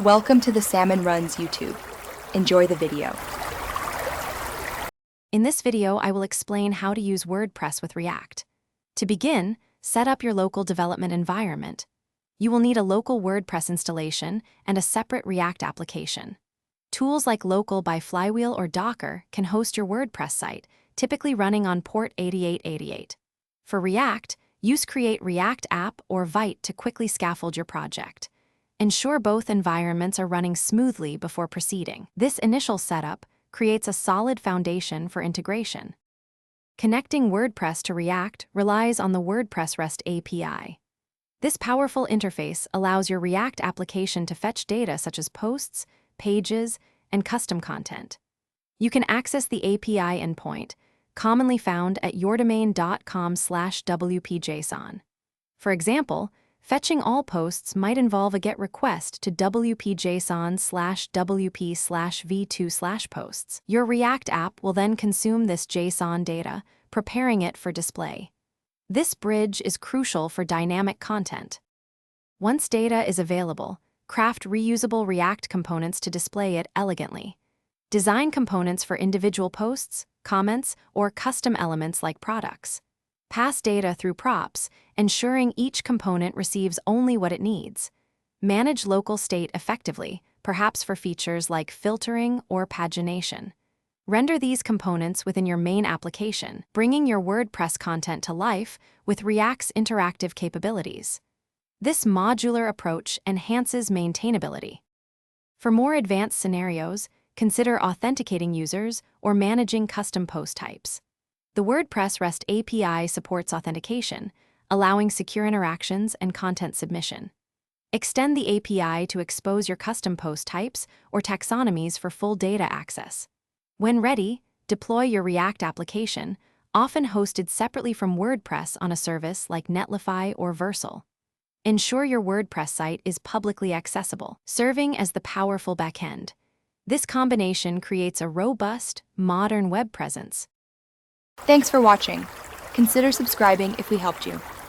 Welcome to the Salmon Runs YouTube. Enjoy the video. In this video, I will explain how to use WordPress with React. To begin, set up your local development environment. You will need a local WordPress installation and a separate React application. Tools like Local by Flywheel or Docker can host your WordPress site, typically running on port 8888. For React, use Create React App or Vite to quickly scaffold your project. Ensure both environments are running smoothly before proceeding. This initial setup creates a solid foundation for integration. Connecting WordPress to React relies on the WordPress REST API. This powerful interface allows your React application to fetch data such as posts, pages, and custom content. You can access the API endpoint, commonly found at yourdomain.com/wp-json. For example, fetching all posts might involve a GET request to wp-json/wp/v2/posts. Your React app will then consume this JSON data, preparing it for display. This bridge is crucial for dynamic content. Once data is available, craft reusable React components to display it elegantly. Design components for individual posts, comments, or custom elements like products. Pass data through props, ensuring each component receives only what it needs. Manage local state effectively, perhaps for features like filtering or pagination. Render these components within your main application, bringing your WordPress content to life with React's interactive capabilities. This modular approach enhances maintainability. For more advanced scenarios, consider authenticating users or managing custom post types. The WordPress REST API supports authentication, allowing secure interactions and content submission. Extend the API to expose your custom post types or taxonomies for full data access. When ready, deploy your React application, often hosted separately from WordPress on a service like Netlify or Vercel. Ensure your WordPress site is publicly accessible, serving as the powerful backend. This combination creates a robust, modern web presence. Thanks for watching. Consider subscribing if we helped you.